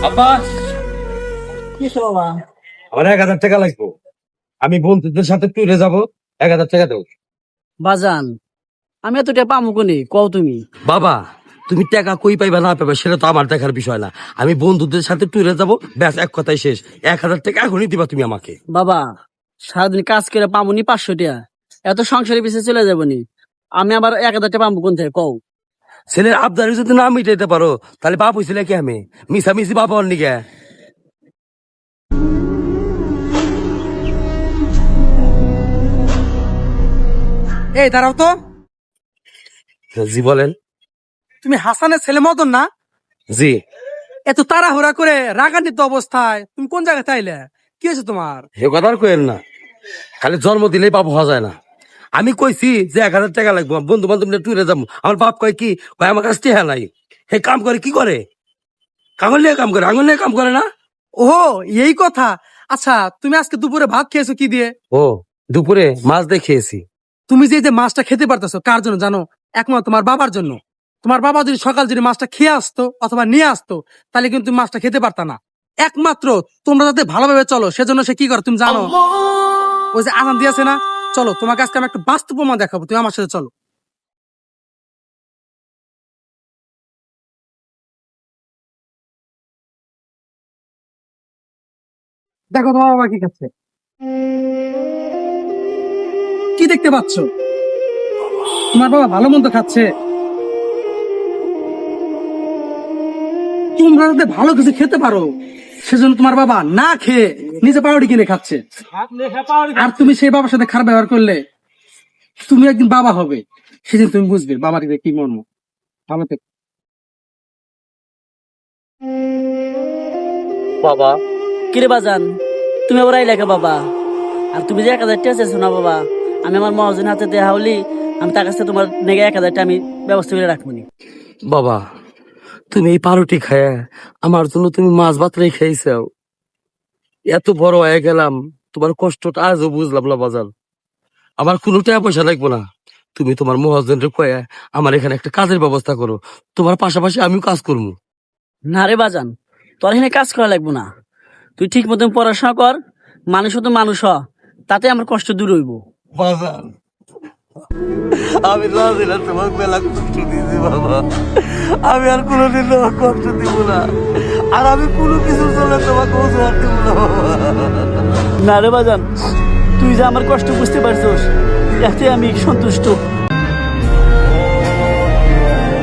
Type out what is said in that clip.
আব্বা, কিসে বাবা? আমার 1000 টাকা লাগবে। আমি বন্ধুদের সাথে ট্যুরে যাব, 1000 টাকা দাও। বাজান, আমি এত টাকা পামু কোনি কও তুমি? বাবা, তুমি টাকা কই পাইবা না পাইবা সেটা তো আমার দেখার বিষয় না। আমি বন্ধুদের সাথে ট্যুরে যাব, ব্যাস এক কথাই শেষ। 1000 টাকা এখনই দিবা তুমি আমাকে। বাবা, সারাদিন কাজ করে পামুনি 500 টাকা, এত সংসারের পিছিয়ে চলে যাবনি। আমি আবার 1000 টাকা পামু কোন থেকে কও? ছেলের আবদারি যদি না মিটাইতে পারো তাহলে বাপ হইছিল কি আমি মিশামিশি বাবা অন্য গে। এই দাঁড়াও তো, জি বলেন। তুমি হাসানের ছেলে মদন না? জি, এত তাড়াহুড়া করে রাগান্বিত অবস্থায় তুমি কোন জায়গায় চাইলে? কি হয়েছে তোমার? এ কথা আর কইেন না। খালি জন্ম দিলেই বাপ হওয়া যায় না। আমি কইছি যে 1000 টাকা লাগবে, বন্ধু বান্ধব নিয়ে ট্যুরে যাবো। আমার বাপ কয় কি, কয় আমার কাছে টেহা নাই। হে কাম করে কি করে? কাগল নিয়ে কাম করে, আঙুল নিয়ে কাম করে না। ও, এই কথা। আচ্ছা, তুমি আজকে দুপুরে ভাত খেয়েছো কি দিয়ে? ও, দুপুরে মাছ দিয়ে খেয়েছি। তুমি যে মাছটা খেতে পারতেছো কার জন্য জানো? একমাত্র তোমার বাবার জন্য। তোমার বাবা যদি সকাল যদি মাছটা খেয়ে আসতো অথবা নিয়ে আসতো, তাহলে কিন্তু তুমি মাছটা খেতে পারতা না। একমাত্র তোমরা যাতে ভালোভাবে চলো সেজন্য সে কি করে তুমি জানো? ওই যে আজান দিয়েছে না, চলো তোমাকে আজকে আমি একটা বাস্তব প্রমাণ দেখাবো, তুমি আমার সাথে চলো। দেখো তোমার বাবা কি খাচ্ছে, কি দেখতে পাচ্ছ? তোমার বাবা ভালো মন্দ খাচ্ছে। তোমরা যাতে ভালো কিছু খেতে পারো সেজন্য তোমার বাবা না খেয়ে নিজে পাউরুটি কিনে খাচ্ছে। আর তুমি সেই বাবার সাথে খারাপ ব্যবহার করলে তুমি একদিন বাবা হবে, সেদিন তুমি বুঝবে বাবার কি মর্ম। ভালো থেকো। বাবা, কিরে বাজান, তুমি আবার আইলে কে বাবা? আর তুমি যে 1000 টাকা চাইছো না বাবা, আমি আমার মহাজন হাতে দেয়া হলি, আমি তার কাছে তোমার নেগে 1000 টাকা আমি ব্যবস্থা করে রাখবনি। বাবা, তুমি এই পাউরুটি খায় আমার জন্য তুমি মাছ ভাত রেখে খাইছাও। এত বড় হয়ে গেলাম, তোমার কষ্টটা আজও বুঝলাম না বাজার। আমার কোনো টাকা পয়সা লাগবো না। তুমি তোমার মহাজনরে কয়ে আমার এখানে একটা কাজের ব্যবস্থা করো। তোমার পাশাপাশি আমিও কাজ করবো। না রে বাজান, তোর এখানে কাজ করা লাগবো না। তুই ঠিক মতন পড়াশোনা কর, মানুষ তো মানুষ হ, তাতে আমার কষ্ট দূর হইব। বাজার, আমি না দিলে তোমার বেলা কষ্ট দিয়েছি বাবা। আমি আর কোনোদিন তোমার কষ্ট দিব না। আর আমি কোনো কিছুর জন্য তোমাকে অজুহাত দিব না বাবা। না রে বাজান, তুই যে আমার কষ্ট বুঝতে পারছিস, এতে আমি সন্তুষ্ট।